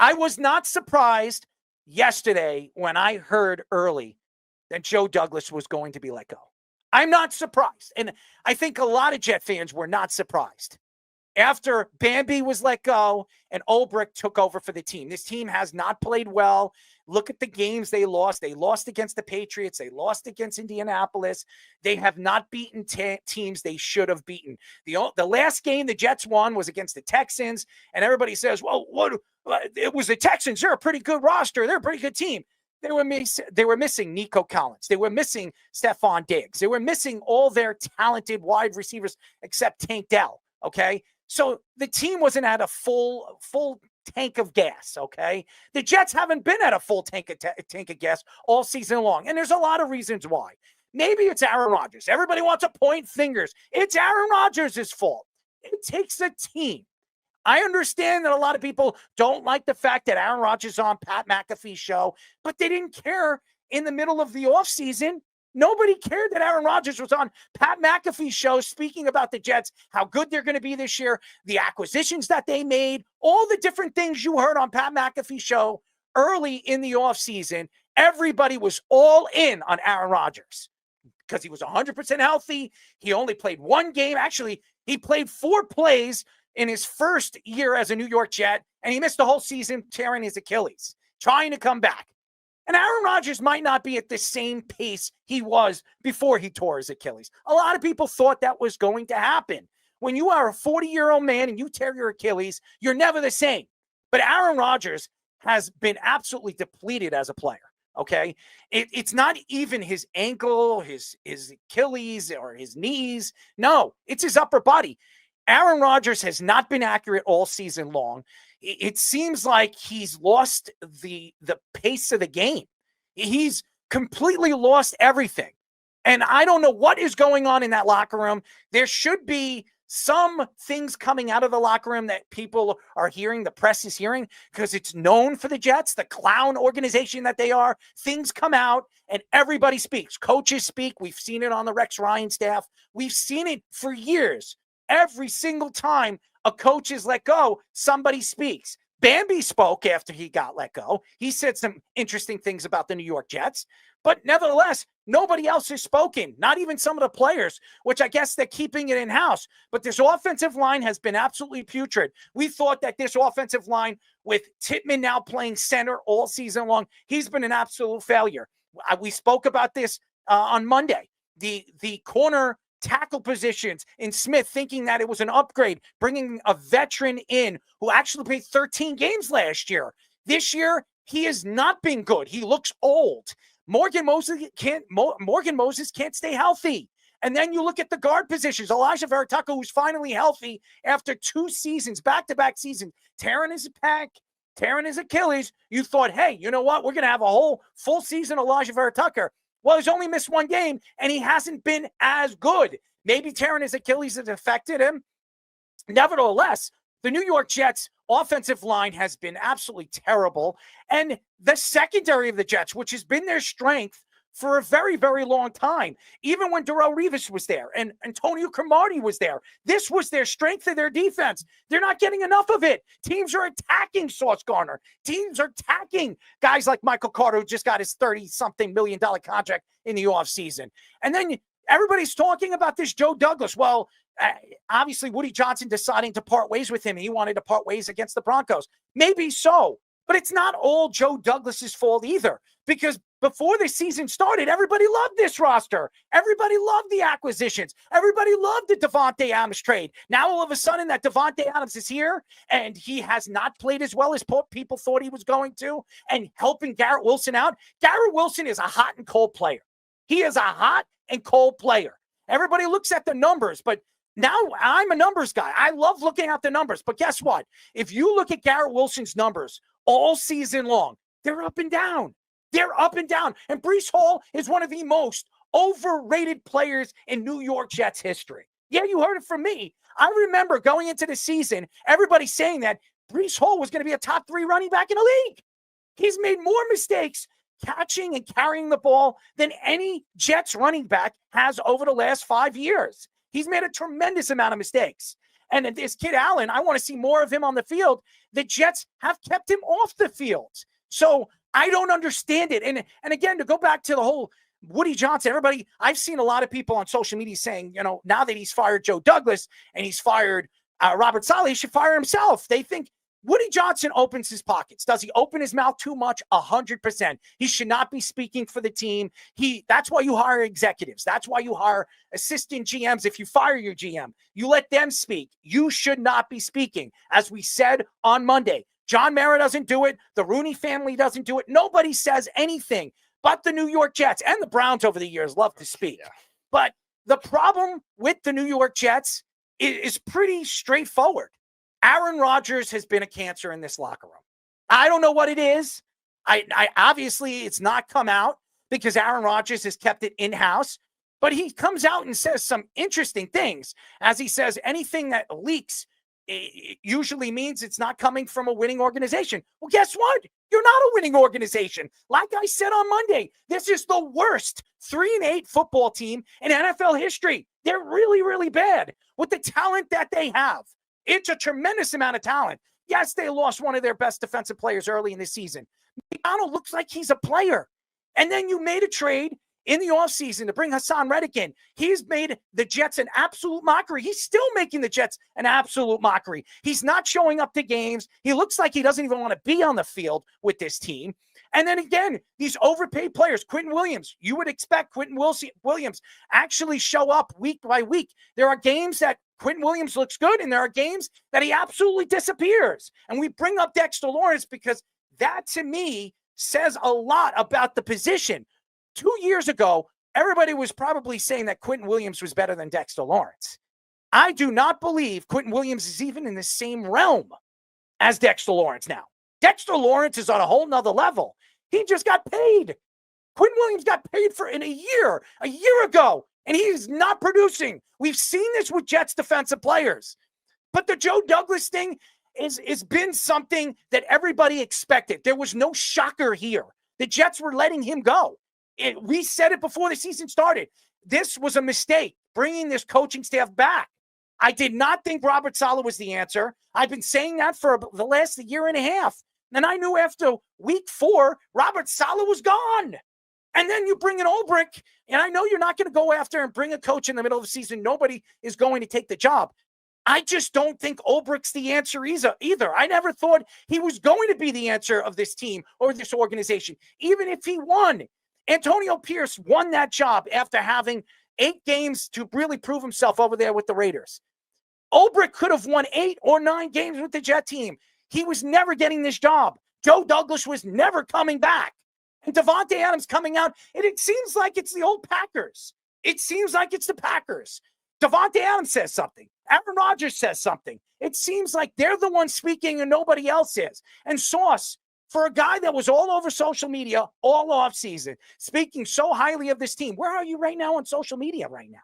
I was not surprised yesterday when I heard early that Joe Douglas was going to be let go. I'm not surprised. And I think a lot of Jet fans were not surprised. After Bambi was let go and Ulbrich took over for the team, this team has not played well. Look at the games they lost. They lost against the Patriots. They lost against Indianapolis. They have not beaten teams they should have beaten. The last game the Jets won was against the Texans, and everybody says, well, it was the Texans. They're a pretty good roster. They're a pretty good team. They were missing Nico Collins. They were missing Stephon Diggs. They were missing all their talented wide receivers except Tank Dell, okay? So the team wasn't at a full tank of gas, okay? The Jets haven't been at a full tank of gas all season long, and there's a lot of reasons why. Maybe it's Aaron Rodgers. Everybody wants to point fingers. It's Aaron Rodgers' fault. It takes a team. I understand that a lot of people don't like the fact that Aaron Rodgers is on Pat McAfee's show, but they didn't care in the middle of the offseason. Nobody cared that Aaron Rodgers was on Pat McAfee's show speaking about the Jets, how good they're going to be this year, the acquisitions that they made, all the different things you heard on Pat McAfee's show early in the offseason. Everybody was all in on Aaron Rodgers because he was 100% healthy. He only played one game. Actually, he played 4 plays in his first year as a New York Jet, and he missed the whole season tearing his Achilles, trying to come back. And Aaron Rodgers might not be at the same pace he was before he tore his Achilles. A lot of people thought that was going to happen. When you are a 40-year-old man and you tear your Achilles, you're never the same. But Aaron Rodgers has been absolutely depleted as a player, okay? It's not even his ankle, his Achilles, or his knees. No, it's his upper body. Aaron Rodgers has not been accurate all season long. It seems like he's lost the pace of the game. He's completely lost everything. And I don't know what is going on in that locker room. There should be some things coming out of the locker room that people are hearing, the press is hearing, because it's known for the Jets, the clown organization that they are. Things come out and everybody speaks. Coaches speak. We've seen it on the Rex Ryan staff. We've seen it for years. Every single time a coach is let go, somebody speaks. Bambi spoke after he got let go. He said some interesting things about the New York Jets. But nevertheless, nobody else has spoken, not even some of the players, which I guess they're keeping it in-house. But this offensive line has been absolutely putrid. We thought that this offensive line, with Tittman now playing center all season long, he's been an absolute failure. We spoke about this on Monday. The corner tackle positions in Smith, thinking that it was an upgrade, bringing a veteran in who actually played 13 games last year. This year, he has not been good. He looks old. Morgan Moses can't stay healthy. And then you look at the guard positions. Elijah Vera-Tucker, who's finally healthy after 2 seasons, back-to-back seasons, tearing his pec, tearing his Achilles. You thought, hey, you know what? We're going to have a whole full season of Elijah Vera-Tucker. Well, he's only missed 1 game, and he hasn't been as good. Maybe tearing his Achilles has affected him. Nevertheless, the New York Jets offensive line has been absolutely terrible. And the secondary of the Jets, which has been their strength for a very, very long time, even when Darrelle Revis was there and Antonio Cromartie was there, this was their strength of their defense. They're not getting enough of it. Teams are attacking Sauce Gardner. Teams are attacking guys like Michael Carter, who just got his $30-something million contract in the offseason. And then everybody's talking about this Joe Douglas. Well, obviously Woody Johnson deciding to part ways with him. He wanted to part ways against the Broncos. Maybe so, but it's not all Joe Douglas's fault either, because before the season started, everybody loved this roster. Everybody loved the acquisitions. Everybody loved the Davante Adams trade. Now, all of a sudden, that Davante Adams is here, and he has not played as well as people thought he was going to, and helping Garrett Wilson out. Garrett Wilson is a hot and cold player. He is a hot and cold player. Everybody looks at the numbers, but now I'm a numbers guy. I love looking at the numbers. But guess what? If you look at Garrett Wilson's numbers all season long, they're up and down. They're up and down. And Breece Hall is one of the most overrated players in New York Jets history. Yeah, you heard it from me. I remember going into the season, everybody saying that Breece Hall was going to be a top 3 running back in the league. He's made more mistakes catching and carrying the ball than any Jets running back has over the last 5 years. He's made a tremendous amount of mistakes. And this kid Allen, I want to see more of him on the field. The Jets have kept him off the field. So I don't understand it. And again, to go back to the whole Woody Johnson, everybody, I've seen a lot of people on social media saying, now that he's fired Joe Douglas and he's fired Robert Saleh, he should fire himself. They think Woody Johnson opens his pockets. Does he open his mouth too much? 100%. He should not be speaking for the team. That's why you hire executives. That's why you hire assistant GMs. If you fire your GM, you let them speak. You should not be speaking. As we said on Monday, John Mara doesn't do it. The Rooney family doesn't do it. Nobody says anything but the New York Jets, and the Browns over the years love to speak. Yeah. But the problem with the New York Jets is pretty straightforward. Aaron Rodgers has been a cancer in this locker room. I don't know what it is. I obviously it's not come out because Aaron Rodgers has kept it in-house, but he comes out and says some interesting things. As he says, anything that leaks, it usually means it's not coming from a winning organization. Well, guess what? You're not a winning organization. Like I said on Monday, this is the worst 3-8 football team in NFL history. They're really, really bad with the talent that they have. It's a tremendous amount of talent. Yes, they lost one of their best defensive players early in the season. McDonald looks like he's a player. And then you made a trade in the offseason to bring Hassan Reddick in. He's made the Jets an absolute mockery. He's still making the Jets an absolute mockery. He's not showing up to games. He looks like he doesn't even want to be on the field with this team. And then again, these overpaid players, Quentin Williams, you would expect Quentin Williams actually show up week by week. There are games that Quentin Williams looks good, and there are games that he absolutely disappears. And we bring up Dexter Lawrence because that, to me, says a lot about the position. 2 years ago, everybody was probably saying that Quentin Williams was better than Dexter Lawrence. I do not believe Quentin Williams is even in the same realm as Dexter Lawrence now. Dexter Lawrence is on a whole nother level. He just got paid. Quentin Williams got paid for in a year ago, and he's not producing. We've seen this with Jets defensive players. But the Joe Douglas thing is been something that everybody expected. There was no shocker here. The Jets were letting him go. We said it before the season started. This was a mistake, bringing this coaching staff back. I did not think Robert Saleh was the answer. I've been saying that for the last year and a half. And I knew after week 4, Robert Saleh was gone. And then you bring in Ulbrich, and I know you're not going to go after and bring a coach in the middle of the season. Nobody is going to take the job. I just don't think Ulbrich's the answer either. I never thought he was going to be the answer of this team or this organization, even if he won. Antonio Pierce won that job after having 8 games to really prove himself over there with the Raiders. Ulbrich could have won 8 or 9 games with the Jet team. He was never getting this job. Joe Douglas was never coming back. And Davante Adams coming out, and it seems like it's the old Packers. It seems like it's the Packers. Davante Adams says something. Aaron Rodgers says something. It seems like they're the ones speaking and nobody else is. And Sauce, for a guy that was all over social media all offseason, speaking so highly of this team, where are you right now on social media right now?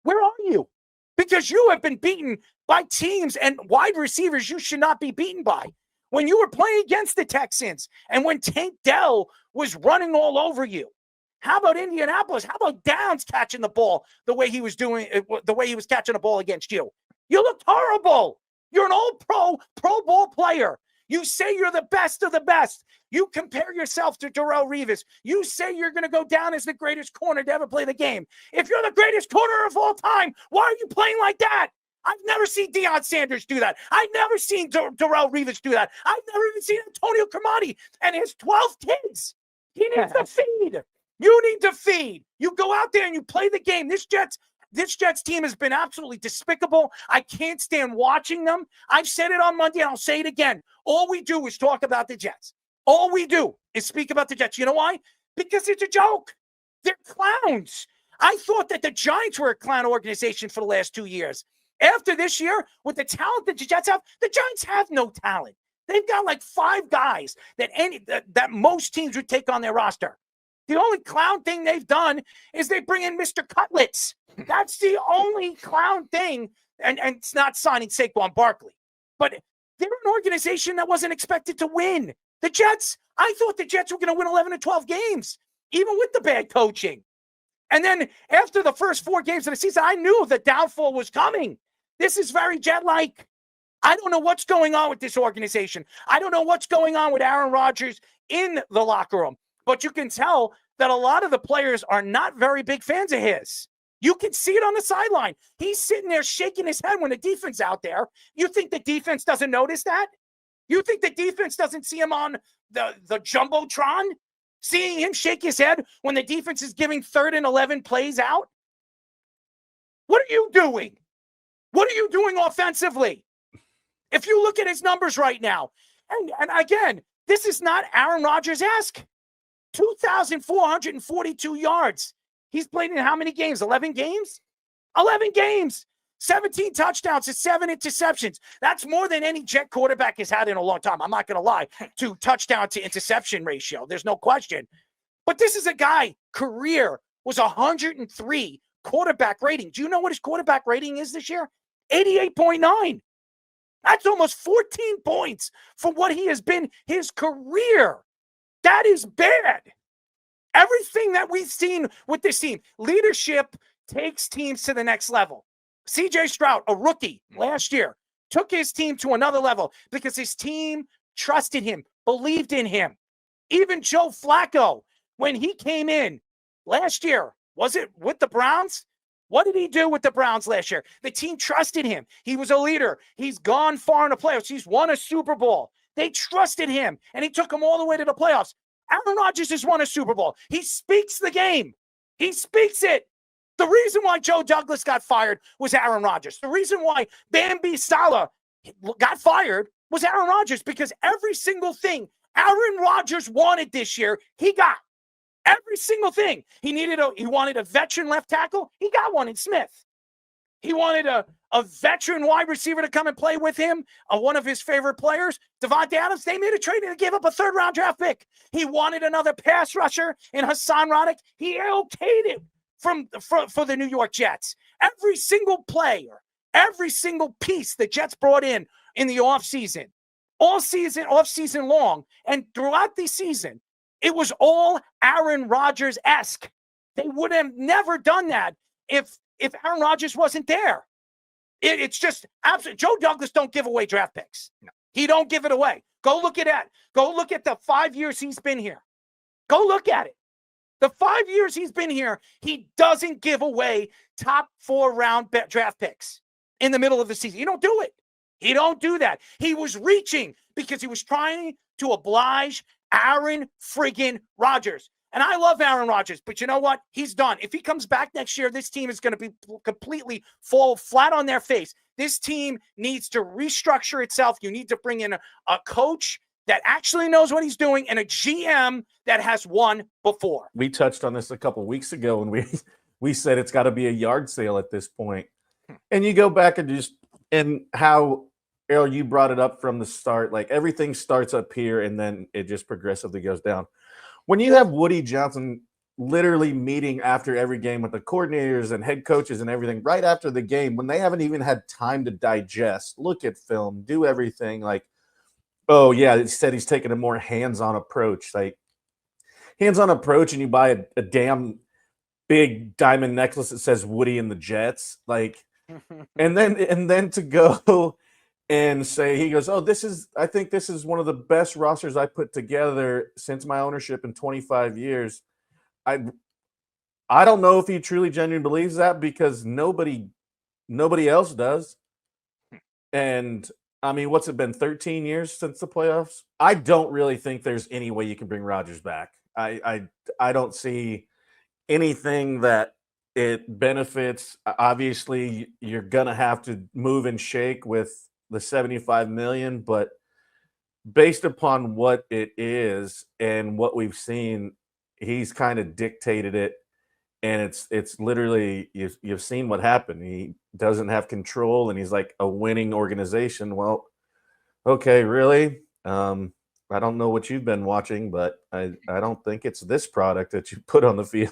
Where are you? Because you have been beaten by teams and wide receivers you should not be beaten by. When you were playing against the Texans and when Tank Dell was running all over you. How about Indianapolis? How about Downs catching the ball the way he was doing, the way he was catching the ball against you? You looked horrible. You're an old pro ball player. You say you're the best of the best. You compare yourself to Darrelle Revis. You say you're going to go down as the greatest corner to ever play the game. If you're the greatest corner of all time, why are you playing like that? I've never seen Deion Sanders do that. I've never seen Darrelle Revis do that. I've never even seen Antonio Cromartie and his 12 kids. He needs to feed. You need to feed. You go out there and you play the game. This Jets team has been absolutely despicable. I can't stand watching them. I've said it on Monday and I'll say it again. All we do is talk about the Jets. All we do is speak about the Jets. You know why? Because it's a joke. They're clowns. I thought that the Giants were a clown organization for the last 2 years. After this year, with the talent that the Jets have, the Giants have no talent. They've got like 5 guys that most teams would take on their roster. The only clown thing they've done is they bring in Mr. Cutlets. That's the only clown thing, and it's not signing Saquon Barkley. But they're an organization that wasn't expected to win. The Jets, I thought the Jets were going to win 11 or 12 games, even with the bad coaching. And then after the first 4 games of the season, I knew the downfall was coming. This is very Jet-like. I don't know what's going on with this organization. I don't know what's going on with Aaron Rodgers in the locker room. But you can tell that a lot of the players are not very big fans of his. You can see it on the sideline. He's sitting there shaking his head when the defense out there. You think the defense doesn't notice that? You think the defense doesn't see him on the Jumbotron? Seeing him shake his head when the defense is giving 3rd and 11 plays out? What are you doing? What are you doing offensively? If you look at his numbers right now, and again, this is not Aaron Rodgers-esque. 2,442 yards. He's played in how many games? 11 games? 11 games. 17 touchdowns and 7 interceptions. That's more than any Jet quarterback has had in a long time. I'm not going to lie, to touchdown to interception ratio. There's no question. But this is a guy, career was 103 quarterback rating. Do you know what his quarterback rating is this year? 88.9. That's almost 14 points from what he has been his career. That is bad. Everything that we've seen with this team, leadership takes teams to the next level. C.J. Stroud, a rookie last year, took his team to another level because his team trusted him, believed in him. Even Joe Flacco, when he came in last year, was it with the Browns? What did he do with the Browns last year? The team trusted him. He was a leader. He's gone far in the playoffs. He's won a Super Bowl. They trusted him, and he took them all the way to the playoffs. Aaron Rodgers has won a Super Bowl. He speaks the game. He speaks it. The reason why Joe Douglas got fired was Aaron Rodgers. The reason why Bambi Salah got fired was Aaron Rodgers, because every single thing Aaron Rodgers wanted this year, he got. Every single thing. He wanted a veteran left tackle. He got one in Smith. He wanted a veteran wide receiver to come and play with him, one of his favorite players, Devontae Adams. They made a trade and gave up a 3rd-round draft pick. He wanted another pass rusher in Hassan Reddick. He okayed it for the New York Jets. Every single player, every single piece the Jets brought in the offseason, all season long, and throughout the season, it was all Aaron Rodgers-esque. They would have never done that if Aaron Rodgers wasn't there. It's just absolute. Joe Douglas don't give away draft picks. No. He don't give it away. Go look at that. Go look at the 5 years he's been here. Go look at it. The 5 years he's been here, he doesn't give away top 4-round draft picks in the middle of the season. He don't do it. He don't do that. He was reaching because he was trying to oblige Aaron friggin' Rodgers. And I love Aaron Rodgers, but you know what? He's done. If he comes back next year, this team is going to be completely fall flat on their face. This team needs to restructure itself. You need to bring in a coach that actually knows what he's doing and a GM that has won before. We touched on this a couple of weeks ago, and we said it's got to be a yard sale at this point. And you go back and how, Errol, you brought it up from the start, like everything starts up here and then it just progressively goes down. When you have Woody Johnson literally meeting after every game with the coordinators and head coaches and everything right after the game, when they haven't even had time to digest, look at film, do everything, like, oh, yeah, he said he's taking a more hands-on approach. Like, hands-on approach, and you buy a damn big diamond necklace that says Woody and the Jets. Like, and then to go and say, he goes, oh, I think this is one of the best rosters I put together since my ownership in 25 years. I don't know if he truly genuinely believes that, because nobody else does. And I mean, what's it been, 13 years since the playoffs? I don't really think there's any way you can bring Rodgers back. I don't see anything that it benefits. Obviously, you're going to have to move and shake with the $75 million, but based upon what it is and what we've seen, he's kind of dictated it. And it's literally, you've seen what happened. He doesn't have control, and he's like a winning organization. Well, okay, really? I don't know what you've been watching, but I don't think it's this product that you put on the field.